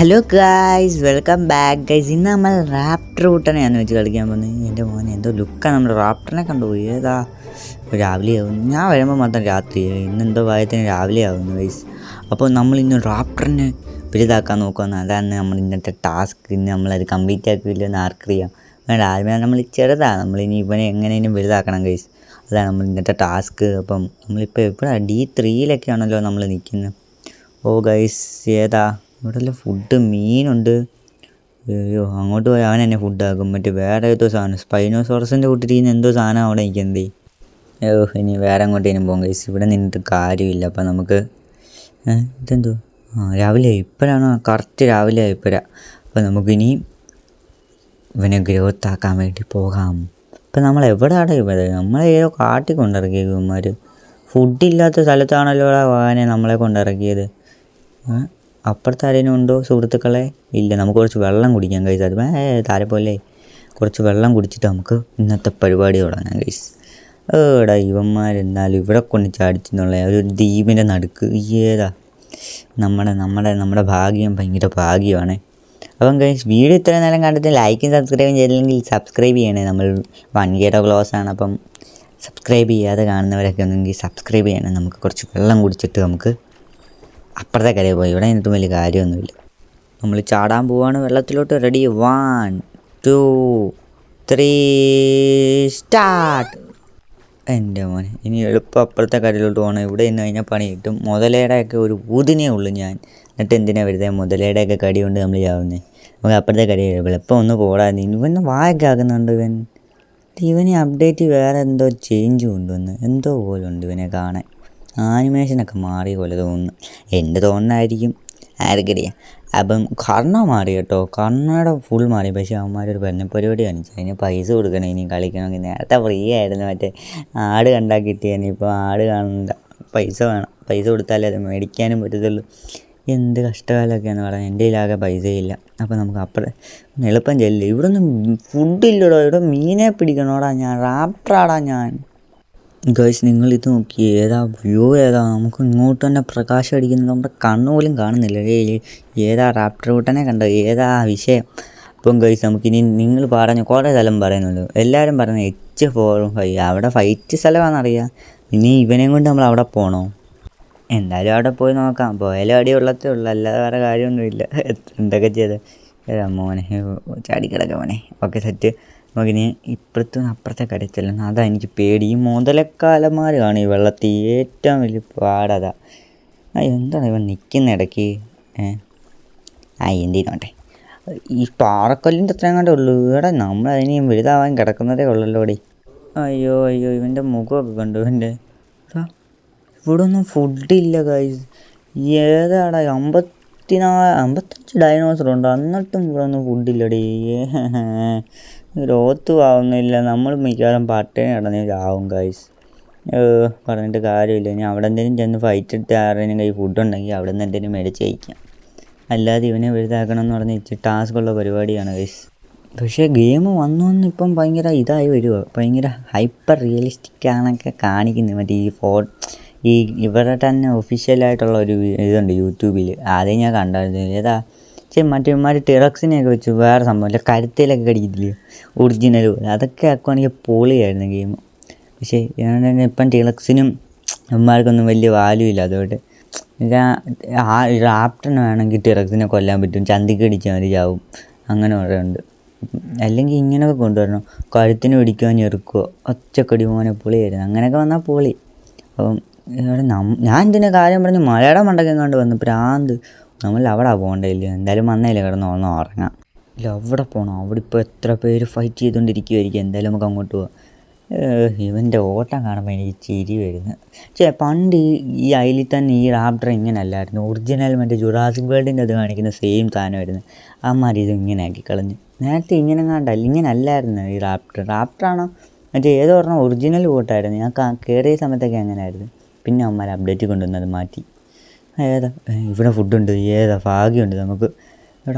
Hello guys, welcome back guys. ഇന്ന് നമ്മൾ Raptor കൂട്ടനെയാന്ന് വെച്ച് കളിക്കാൻ പോകുന്നത്. എൻ്റെ മോനെ എന്തോ ലുക്കാണ്. നമ്മൾ റാപ്റ്ററിനെ കണ്ടുപോയി. ഏതാ രാവിലെ ആവും, ഞാൻ വരുമ്പോൾ മാത്രം രാത്രി. ഇന്നെന്തോ ഭാഗ്യത്തിന് രാവിലെ ആവുന്നു ഗൈസ്. അപ്പോൾ നമ്മൾ ഇന്ന് റാപ്റ്ററിനെ വലുതാക്കാൻ നോക്കുകയാണ്. അതാണ് നമ്മൾ ഇന്നത്തെ ടാസ്ക്. ഇന്ന് നമ്മളത് കംപ്ലീറ്റ് ആക്കില്ലെന്ന് ആർക്കറിയാം. വേണ്ട, ആദ്യമേ നമ്മൾ ചെറുതാണ്. നമ്മളിനി ഇവനെ എങ്ങനെയും വലുതാക്കണം ഗൈസ്. അതാണ് നമ്മൾ ഇന്നത്തെ ടാസ്ക്. അപ്പം നമ്മളിപ്പോൾ എപ്പോഴാണ് D3-ലൊക്കെയാണല്ലോ നമ്മൾ നിൽക്കുന്നത്. ഓ ഗൈസ്, ഏതാ ഇവിടെ ഫുഡ് മീനുണ്ട്. അയ്യോ, അങ്ങോട്ട് പോയി അവൻ എന്നെ ഫുഡാക്കും. മറ്റേ വേറെ ഏതോ സാധനം സ്പൈനോസോറസിൻ്റെ കൂട്ടിരിക്കുന്ന എന്തോ സാധനം അവിടെ നിൽക്കുന്നത്. അയ്യോ, ഇനി വേറെ അങ്ങോട്ടേനും പോകും ഗൈസ്. ഇവിടെ നിന്നിട്ട് കാര്യമില്ല. അപ്പം നമുക്ക് ഇതെന്തോ രാവിലെ ഇപ്പോഴാണ് കറക്റ്റ് രാവിലെ ഇപ്പോഴാണ്. അപ്പം നമുക്കിനി ഇവനെ ഗ്രോത്ത് ആക്കാൻ വേണ്ടി പോകാം. ഇപ്പം നമ്മൾ എവിടെയാണ് ഇവിടെ? നമ്മളെ ഏതോ കാട്ടിൽ കൊണ്ടിറക്കിയത് ഇവന്മാർ. ഫുഡില്ലാത്ത സ്ഥലത്താണല്ലോ വാനെ നമ്മളെ കൊണ്ടിറക്കിയത്. അപ്പുറത്ത് ആരെങ്കിലും ഉണ്ടോ സുഹൃത്തുക്കളെ? ഇല്ല. നമുക്ക് കുറച്ച് വെള്ളം കുടിക്കാം ഗൈസ്. അത് താരപ്പോലെ കുറച്ച് വെള്ളം കുടിച്ചിട്ട് നമുക്ക് ഇന്നത്തെ പരിപാടി തുടങ്ങാം ഗൈസ്. ഏടാ ഇവന്മാരെന്നാലും ഇവിടെ കൊണ്ട് ചാടിച്ചെന്നുള്ള ഒരു ദ്വീപിൻ്റെ നടുക്ക്. ഏതാ നമ്മുടെ ഭാഗ്യം ഭയങ്കര ഭാഗ്യമാണ്. അപ്പം ഗൈസ്, വീഡിയോ ഇത്ര നേരം കണ്ടിട്ട് ലൈക്കും സബ്സ്ക്രൈബും ചെയ്തില്ലെങ്കിൽ സബ്സ്ക്രൈബ് ചെയ്യണേ. നമ്മൾ 1K ക്ലോസ് ആണ്. അപ്പം സബ്സ്ക്രൈബ് ചെയ്യാതെ കാണുന്നവരൊക്കെ ഒന്നെങ്കിൽ സബ്സ്ക്രൈബ് ചെയ്യണം. നമുക്ക് കുറച്ച് വെള്ളം കുടിച്ചിട്ട് നമുക്ക് അപ്പുറത്തെ കരയിൽ പോയി. ഇവിടെ നിന്നിട്ട് വലിയ കാര്യമൊന്നുമില്ല. നമ്മൾ ചാടാൻ പോവാണ് വെള്ളത്തിലോട്ട്. Ready, 1 2 3 start. എൻ്റെ മോനെ, ഇനി എളുപ്പം അപ്പുറത്തെ കരയിലോട്ട് പോകണം. ഇവിടെ നിന്ന് കഴിഞ്ഞാൽ പണി കിട്ടും. മുതലയുടെയൊക്കെ ഒരു ഊതിനേ ഉള്ളൂ ഞാൻ. എന്നിട്ട് എന്തിനാണ് വെറുതെ മുതലയുടെയൊക്കെ കടി കൊണ്ട് നമ്മൾ ചാവുന്നത്? നമുക്ക് അപ്പുറത്തെ കരയിൽ എളുപ്പം ഒന്ന് പോടാൻ. ഇവന് വായൊക്കെ ആക്കുന്നുണ്ട് ഇവന് അപ്ഡേറ്റ് വേറെ എന്തോ ചേഞ്ച് കൊണ്ടുവന്ന് എന്തോ പോലെ ഉണ്ട് ഇവനെ കാണാൻ. ആനിമേഷനൊക്കെ മാറിയ പോലെ തോന്നുന്നു. എൻ്റെ തോന്നലായിരിക്കും, ആർക്കറിയാം. അപ്പം കർണ മാറി കേട്ടോ. കർണയുടെ ഫുൾ മാറി. പക്ഷേ അവന്മാരൊരു പരിപാടി കാണിച്ചു. അതിന് പൈസ കൊടുക്കണം ഇനി കളിക്കണമെങ്കിൽ. നേരത്തെ ഫ്രീ ആയിരുന്നു. മറ്റേ ആട് കണ്ടാൽ കിട്ടിയാൽ. ഇപ്പോൾ ആട് കാണണ്ട, പൈസ വേണം. പൈസ കൊടുത്താലേ അത് മേടിക്കാനും പറ്റത്തുള്ളൂ. എന്ത് കഷ്ടകാലമൊക്കെയാണെന്ന് പറയാൻ. എൻ്റെ കയ്യിലാകെ പൈസയില്ല. അപ്പോൾ നമുക്ക് അപ്പുറം എളുപ്പം ചെല്ലും. ഇവിടെ ഒന്നും ഫുഡില്ലടോ. ഇവിടെ മീനെ പിടിക്കണോടാ ഞാൻ. റാപ്റ്ററാടാ ഞാൻ. ഗൈസ്, നിങ്ങളിത് നോക്കി. ഏതാ വ്യൂ? ഏതാ നമുക്ക് ഇങ്ങോട്ട് തന്നെ പ്രകാശം അടിക്കുന്നത്. നമ്മുടെ കണ്ണുപോലും കാണുന്നില്ല. ഏതാ റാപ്റ്റർ കൂട്ടനെ കണ്ടോ? ഏതാ വിഷയം? അപ്പം ഗൈസ്, നമുക്കിനി നിങ്ങൾ പറഞ്ഞ കുറേ സ്ഥലം പറയുന്നുള്ളൂ. എല്ലാവരും പറയുന്നത് H4-5 അവിടെ ഫൈറ്റ് സ്ഥലമാണെന്നറിയാം. ഇനി ഇവനെയും കൊണ്ട് നമ്മൾ അവിടെ പോകണോ? എന്തായാലും അവിടെ പോയി നോക്കാം. പോയാലും അടി ഉള്ളത്തേ ഉള്ളൂ, അല്ലാതെ വേറെ കാര്യമൊന്നുമില്ല. എന്തൊക്കെ ചെയ്ത് മോനെ ചാടിക്കിടക്ക മോനെ. Okay, set. നമുക്കിനി ഇപ്പുറത്തും അപ്പുറത്തെ കരയിൽ ചെല്ലണം. അതാ എനിക്ക് പേടി. ഈ മുതലക്കാലന്മാരാണ് ഈ വെള്ളത്തിൽ ഏറ്റവും വലിയ പാടതാ. എന്താണ് ഇവൻ നിൽക്കുന്ന ഇടയ്ക്ക്? എന്തിനോട്ടെ. ഈ പാറക്കല്ലിൻ്റെ അത്രയും കണ്ടേ ഉള്ളൂ. ഇവിടെ നമ്മളതിനെയും വലുതാവാൻ കിടക്കുന്നതേ ഉള്ളല്ലോ ഇവിടെ. അയ്യോ അയ്യോ, ഇവൻ്റെ മുഖമൊക്കെ കണ്ടു. ഇവിടെ ഒന്നും ഫുഡില്ല ഗൈസ്. ഏതാടാ 55 ഡൈനോസറുണ്ട്, എന്നിട്ടും ഇവിടെ ഒന്നും ഫുഡില്ലടേ. ഗ്രോത്തും ആവുന്നില്ല. നമ്മൾ മിക്കവാറും പട്ടിണി കിടന്ന് ചാവും ഗൈസ്. പറഞ്ഞിട്ട് കാര്യമില്ല. ഇനി അവിടെ എന്തെങ്കിലും ചെന്ന് ഫൈറ്റ് എടുത്ത് ആരുടെയും കയ്യിൽ ഫുഡുണ്ടെങ്കിൽ അവിടെ നിന്ന് എന്തെങ്കിലും മേടിച്ച് കഴിക്കാം. അല്ലാതെ ഇവനെ വലുതാക്കണം എന്ന് പറഞ്ഞ് ഇച്ചിരി ടാസ്ക്കുള്ള പരിപാടിയാണ് ഗൈസ്. പക്ഷേ ഗെയിം വന്നു ഇപ്പം ഭയങ്കര ഇതായി വരുമോ, ഭയങ്കര ഹൈപ്പർ റിയലിസ്റ്റിക് ആണൊക്കെ കാണിക്കുന്നത്. മറ്റേ ഇവരുടെ തന്നെ ഒഫീഷ്യലായിട്ടുള്ള ഒരു ഇതുണ്ട് യൂട്യൂബിൽ. ആദ്യം ഞാൻ കണ്ടായിരുന്നു. ഏതാ മറ്റേ ഇവന്മാർ ടിറക്സിനെയൊക്കെ വെച്ച് വേറെ സംഭവം കരുത്തിലൊക്കെ കടിക്കത്തില്ലേ, ഒറിജിനൽ പോലെ. അതൊക്കെ ആക്കുവാണെങ്കിൽ പൊളിയായിരുന്നു ഗെയിം. പക്ഷേ ഇപ്പം ടിറക്സിനും ഇവന്മാർക്കൊന്നും വലിയ വാല്യൂ ഇല്ല. അതുകൊണ്ട് റാപ്റ്ററിന് വേണമെങ്കിൽ ടിറക്സിനെ കൊല്ലാൻ പറ്റും. ചന്തിക്ക് അടിച്ചാൽ മതി, ചാവും. അങ്ങനെ കുറേ ഉണ്ട്. അല്ലെങ്കിൽ ഇങ്ങനെയൊക്കെ കൊണ്ടുവരണം. കഴുത്തിന് പിടിക്കുക, ഞെറുക്കുക, ഒച്ചക്കടി മോനെ പൊളിയായിരുന്നു. അങ്ങനെയൊക്കെ വന്നാൽ പൊളി. അപ്പം ഞാൻ ഇതിൻ്റെ കാര്യം പറഞ്ഞ് മലയാളം മണ്ടൊക്കെ കണ്ട് വന്നു പ്രാന്ത്. നമ്മൾ അവിടെ പോകണ്ടില്ല. എന്തായാലും വന്നേലേ കിടന്ന് ഉറങ്ങാം. ഇല്ല, അവിടെ പോകണം. അവിടെ ഇപ്പോൾ എത്ര പേര് ഫൈറ്റ് ചെയ്തുകൊണ്ടിരിക്കുമായിരിക്കും. എന്തായാലും നമുക്ക് അങ്ങോട്ട് പോവാം. ഇവൻ്റെ ഓട്ടം കാണുമ്പോൾ എനിക്ക് ചിരി വരുന്നു. പണ്ട് ഈ അയിലിൽ തന്നെ ഈ റാപ്റ്റർ ഇങ്ങനെ അല്ലായിരുന്നു. ഒറിജിനൽ മറ്റേ ജുറാസിക് വേൾഡിൻ്റെ അത് കാണിക്കുന്ന സെയിം സാധനമായിരുന്നു. അമ്മമാർ ഇത് ഇങ്ങനെ ആക്കി കളഞ്ഞ്. നേരത്തെ ഇങ്ങനെ കണ്ടല്ല, ഇങ്ങനെ അല്ലായിരുന്നു ഈ റാപ്റ്ററാണോ മറ്റേ ഏതോ പറഞ്ഞാൽ ഒറിജിനൽ കൂട്ടായിരുന്നു. ഞാൻ കയറിയ സമയത്തൊക്കെ അങ്ങനെ ആയിരുന്നു. പിന്നെ അമ്മമാർ അപ്ഡേറ്റ് കൊണ്ടുവന്നത് മാറ്റി. ഏതാ ഇവിടെ ഫുഡുണ്ട്. ഏതാ ഭാഗ്യമുണ്ട് നമുക്ക്.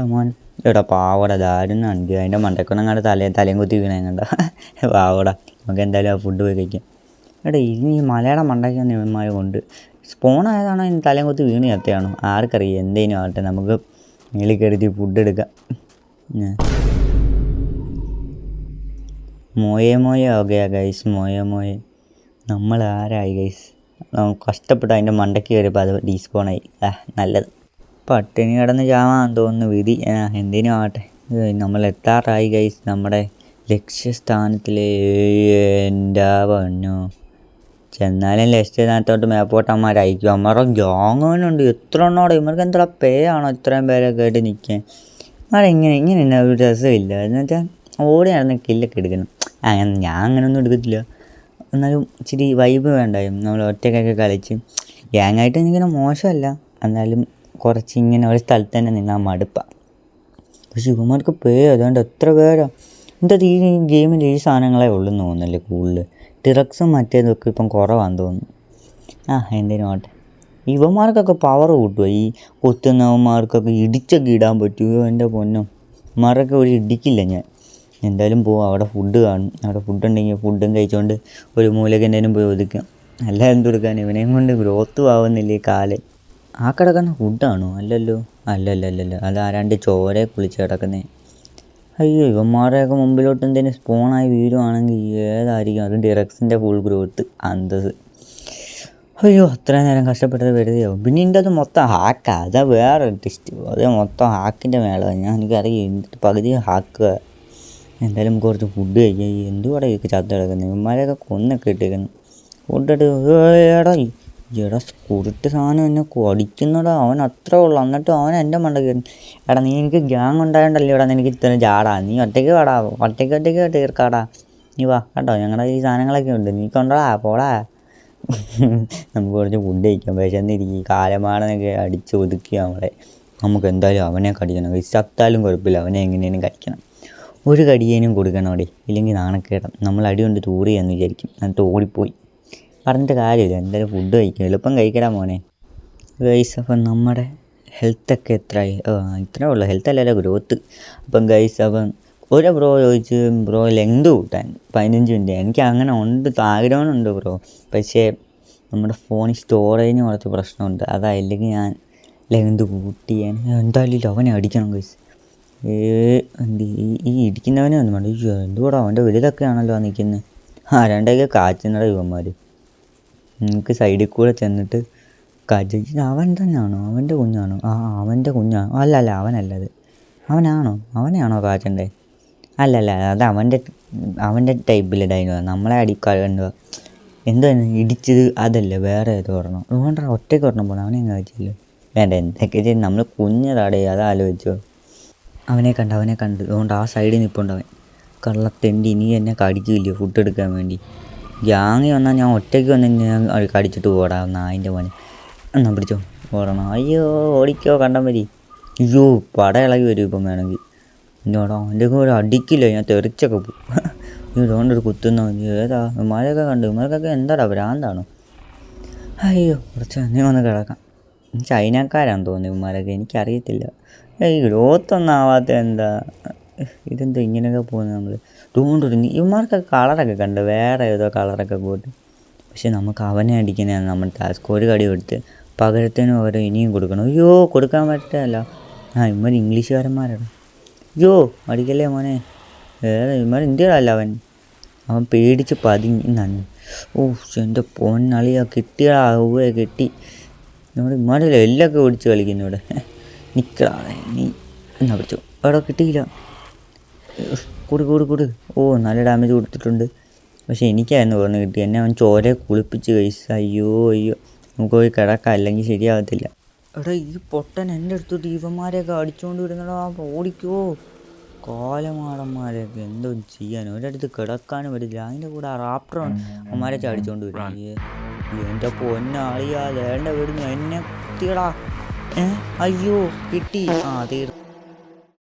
എടാ പാവട ദാരുന്നാണെങ്കിൽ അതിൻ്റെ മണ്ടക്കൊണങ്ങാണ്ട് തലയും കുത്തി വീണ കണ്ട പാവട. നമുക്ക് എന്തായാലും ആ ഫുഡ് പോയി കഴിക്കാം. ഇനി ഈ മലയാളം മണ്ടയ്ക്കാന്ന് ഇവന്മാർ കൊണ്ട് സ്പോണായതാണോ ഇനി തലയും കുത്തി വീണ് ചത്തയാണോ ആർക്കറിയാം. എന്തേലും ആവട്ടെ, നമുക്ക് മേളിൽ കയറിയിട്ട് ഫുഡ് എടുക്കാം. മോയെ ഓക്കെയാ ഗൈസ്, മോയെ നമ്മൾ ആരായി ഗൈസ്. കഷ്ടപ്പെട്ട് അതിൻ്റെ മണ്ടയ്ക്ക് കയറിയപ്പോൾ അത് ഡീസ്പോണായി. നല്ലത്. പട്ടിണി കിടന്ന് ചാവാൻ തോന്നുന്നു വിധി. എന്തിനും ആവട്ടെ, നമ്മൾ എത്താറായി ഗൈസ് നമ്മുടെ ലക്ഷ്യസ്ഥാനത്തിൽ. എൻ്റെ പൊന്നോ, ചെന്നാലും ലക്ഷ്യസ്ഥാനത്തോട്ട് മേപ്പോട്ടന്മാരയക്കും. അമ്മമാരുടെ ഗ്യാങ്ങുണ്ട്. എത്ര എണ്ണോടെ ഇവർക്ക് എന്താ പേയാണോ ഇത്രയും പേരൊക്കെ ആയിട്ട് നിൽക്കാൻ. ഇങ്ങനെ ഒരു രസമില്ല. എന്നുവെച്ചാൽ ഓടി നടന്ന് കില്ലൊക്കെ എടുക്കണം. ഞാൻ അങ്ങനെയൊന്നും എടുക്കത്തില്ല. എന്നാലും ഇച്ചിരി വൈബ് വേണ്ടായും. നമ്മൾ ഒറ്റയ്ക്കൊക്കെ കളിച്ച് ഗ്യാങ്ങായിട്ട് എനിക്കിങ്ങനെ മോശമല്ല, എന്നാലും കുറച്ച് ഇങ്ങനെ ഒരു സ്ഥലത്ത് തന്നെ നിന്നാൽ മടുപ്പാണ്. പക്ഷെ ഇവന്മാർക്ക് അതുകൊണ്ട് എത്ര പേരാ. എന്താ ഈ ഗെയിമിൽ ഈ സാധനങ്ങളെ ഉള്ളെന്ന് തോന്നുന്നല്ലേ കൂടുതൽ. ടിറക്സും മറ്റേതൊക്കെ ഇപ്പം കുറവാണെന്ന് തോന്നുന്നു. എന്തേലും ആട്ടെ. ഇവന്മാർക്കൊക്കെ പവർ കൂട്ടുക. ഈ കൊത്തുന്നവന്മാർക്കൊക്കെ ഇടിച്ചൊക്കെ ഇടാൻ പറ്റുമോ എൻ്റെ പൊന്നോ. ഇവന്മാരൊക്കെ ഒരു ഇടിക്കില്ല ഞാൻ. എന്തായാലും പോവാം. അവിടെ ഫുഡ് കാണും. അവിടെ ഫുഡ് ഉണ്ടെങ്കിൽ ഫുഡും കഴിച്ചുകൊണ്ട് ഒരു മൂലയ്ക്ക് എന്തെങ്കിലും പോയി ഒതുക്കാം. അല്ല എന്തെടുക്കാൻ, ഇവനെയും കൊണ്ട് ഗ്രോത്തും ആവുന്നില്ല ഈ കാല്. ആ കിടക്കുന്ന ഫുഡാണോ? അല്ലല്ലോ. അല്ലല്ല, അതാരാണ്ട് ചോരെ കുളിച്ച് കിടക്കുന്നേ. അയ്യോ, ഇവന്മാരെയൊക്കെ മുമ്പിലോട്ട് എന്തെങ്കിലും സ്പോണായി വീഴുവാണെങ്കിൽ ഏതായിരിക്കും. അതും ഡിറക്സിൻ്റെ ഫുൾ ഗ്രോത്ത് അന്തസ്. അയ്യോ, അത്രയും നേരം കഷ്ടപ്പെട്ടത് വെറുതെയാവും. പിന്നെ ഇതിൻ്റെ അത് മൊത്തം ഹാക്കാ. അതാ വേറെ ടെസ്റ്റ്. അത് മൊത്തം ഹാക്കിൻ്റെ മേളമാണ്. എനിക്കറിയാം എന്നിട്ട് പകുതി ഹാക്കുക. എന്തായാലും കുറച്ച് ഫുഡ് കഴിക്കുക. എന്തുകൂടെ ഇതൊക്കെ ചത്ത കിടക്കുന്നത്. ഇവന്മാരെയൊക്കെ കൊന്നൊക്കെ ഇട്ടേക്കുന്നു. ഫുഡിട്ട് എടാ കുരുട്ട് സാധനം എന്നെ അടിക്കുന്നടാ. അവൻ അത്ര ഉള്ളു. എന്നിട്ടും അവൻ എൻ്റെ മണ്ട കയറി. എടാ നീ എനിക്ക് ഗ്യാങ് ഉണ്ടായോണ്ടല്ലേ ഇവിടെ എനിക്ക് ഇത്ര ജാടാ. നീ ഒറ്റയ്ക്ക് വാടാ, ഒറ്റയ്ക്ക് തീർക്കാടാ. നീ വാ കേട്ടോ, ഞങ്ങളുടെ ഈ സാധനങ്ങളൊക്കെ ഉണ്ട്, നീ കൊണ്ടടാ പോടാ. നമുക്ക് കുറച്ച് ഫുഡ് കഴിക്കാം. വിശന്നിരിക്കും. കാലമാടനൊക്കെ അടിച്ച് ഒതുക്കി നമുക്ക് എന്തായാലും അവനെ കടിക്കണം. ചത്താലും കുഴപ്പമില്ല, അവനെ എങ്ങനെയും കഴിക്കണം. ഒരു കടിയേനും കൊടുക്കണം അവിടെ, ഇല്ലെങ്കിൽ നാണക്കേടം. നമ്മൾ അടി കൊണ്ട് തൂറിയെന്ന് വിചാരിക്കും. എന്നിട്ട് ഓടിപ്പോയി പറഞ്ഞിട്ട് കാര്യമില്ല. എന്തായാലും ഫുഡ് കഴിക്കും. എളുപ്പം കഴിക്കടാ മോനെ. ഗൈസ്, അപ്പം നമ്മുടെ ഹെൽത്തൊക്കെ എത്രയായി? ഇത്രയേ ഉള്ളൂ. ഹെൽത്ത് അല്ലല്ലോ ഗ്രോത്ത്. അപ്പം ഗൈസ്, അപ്പം ഒരു ബ്രോ ചോദിച്ച് ബ്രോ ലെങ്ത് കൂട്ടാൻ 15 മിനിറ്റ്. എനിക്ക് അങ്ങനെ ഉണ്ട്, ആഗ്രഹമുണ്ട് ബ്രോ. പക്ഷേ നമ്മുടെ ഫോണിൽ സ്റ്റോറേജിന് കുറച്ച് പ്രശ്നമുണ്ട്. അതായില്ലെങ്കിൽ ഞാൻ ലെങ്ത് കൂട്ടിയാൻ. എന്തായാലും അവനെ അടിക്കണം ഗൈസ്. ഈ ഇടിക്കുന്നവനെ ഒന്നും വേണ്ട. എന്തുകൂടാ അവൻ്റെ വലുതൊക്കെ ആണല്ലോ നിൽക്കുന്നത്. രണ്ടൊക്കെ കാച്ചുന്നട ഇവന്മാർ. നിങ്ങൾക്ക് സൈഡിൽ കൂടെ ചെന്നിട്ട് കജി. അവൻ തന്നെയാണോ? അവൻ്റെ കുഞ്ഞാണോ? അവൻ്റെ കുഞ്ഞാണോ? അല്ല അവനല്ലത്. അവനെയാണോ കാച്ചണ്ടേ? അല്ലല്ല, അത് അവൻ്റെ ടൈപ്പിലെ ഡൈനോ. നമ്മളെ അടിക്കണ്ടുക എന്താണ് ഇടിച്ചത് അതല്ലേ, വേറെ ഏതോ ഓർണം. അതുകൊണ്ട് ഒറ്റയ്ക്ക് ഓർണം പോകണം. അവനെ കാച്ചില്ലോ. വേണ്ട, എന്തൊക്കെ ചെയ്യും. നമ്മൾ കുഞ്ഞതാടേ, അതാലോചിച്ചോ. അവനെ കണ്ട് അതുകൊണ്ട് ആ സൈഡിൽ നിൽപ്പുണ്ടവൻ. കള്ളത്തെണ്ടി, നീ എന്നെ കടിക്കില്ലയോ ഫുഡ് എടുക്കാൻ വേണ്ടി? ഗ്യാങ്ങി വന്നാൽ ഞാൻ ഒറ്റയ്ക്ക് വന്ന് ഞാൻ കടിച്ചിട്ട് പോടാ. നായിൻ്റെ മോനെ എന്നാ പിടിച്ചോ, ഓടണം. അയ്യോ ഓടിക്കോ കണ്ടം വരി. അയ്യോ പട ഇളകി വരും ഇപ്പം വേണമെങ്കിൽ. എന്നോടാ എൻ്റെ കൂടെ അടിക്കില്ല, ഞാൻ തെറിച്ചൊക്കെ പോകും. ഇതുകൊണ്ടൊരു കുത്തുന്ന ഏതാ ഇമാരൊക്കെ കണ്ടു. ഇമാർക്കൊക്കെ എന്താടാ ഭ്രാന്താണോ? അയ്യോ കുറച്ച് തന്നെ വന്ന് കിടക്കാം. ചൈനക്കാരാണെന്ന് തോന്നുന്നു ഇമാരൊക്കെ, എനിക്കറിയത്തില്ല. ഈ ഗ്രോത്തൊന്നും ആവാത്ത എന്താ ഇതെന്താ ഇങ്ങനെയൊക്കെ പോകുന്നത്. നമ്മൾ അതുകൊണ്ടൊരു ഇവന്മാർക്കൊക്കെ കളറൊക്കെ കണ്ട് വേറെ ഏതോ കളറൊക്കെ പോയിട്ട്. പക്ഷെ നമുക്ക് അവനെ അടിക്കുന്നതാണ് നമ്മൾ ടാസ്ക്. ഒരു കടി കൊടുത്ത് പകരത്തിനും ഓരോ ഇനിയും കൊടുക്കണം. അയ്യോ കൊടുക്കാൻ പറ്റില്ല. ഇവന്മാർ ഇംഗ്ലീഷുകാരന്മാരാണ്. അയ്യോ അടിക്കല്ലേ മോനെ. ഇവന്മാർ ഇന്ത്യയിലല്ല. അവൻ പേടിച്ച് പതിഞ്ഞ് നന്ദി. എൻ്റെ പൊന്നളിയാ കിട്ടിയടാ. കിട്ടി. നമ്മുടെ ഇമ്മാരല്ലേ എല്ലൊക്കെ ഓടിച്ച് കളിക്കുന്നു ഇവിടെ. നിൽക്കാതെ നീ എന്നാ പിടിച്ചോ. എവിടെ കിട്ടിയില്ല. കൂട്. നല്ല ഡാമേജ് കൊടുത്തിട്ടുണ്ട്. പക്ഷെ എനിക്കായിരുന്നു പറഞ്ഞ് കിട്ടി. എന്നെ അവൻ ചോരെ കുളിപ്പിച്ച് കഴിച്ച. അയ്യോ നമുക്ക് പോയി കിടക്കാം, അല്ലെങ്കിൽ ശരിയാകത്തില്ല. എടാ ഈ പൊട്ടൻ എൻ്റെ അടുത്തോട്ട് ഇവന്മാരെയൊക്കെ അടിച്ചുകൊണ്ട് വരുന്നടാ. ഓടിക്കോ കാലമാടന്മാരെയൊക്കെ. എന്തോ ചെയ്യാൻ, ഒരിടത്ത് കിടക്കാനും പറ്റില്ല. അതിൻ്റെ കൂടെ റാപ്റ്റർ അവന്മാരെ ചാടിച്ചുകൊണ്ട് വരും. എൻ്റെ പൊന്നാളിയാ വേണ്ട വരുന്നു എന്നെ കുത്തിയടാ. അയ്യോ കിട്ടി. തീർന്നു.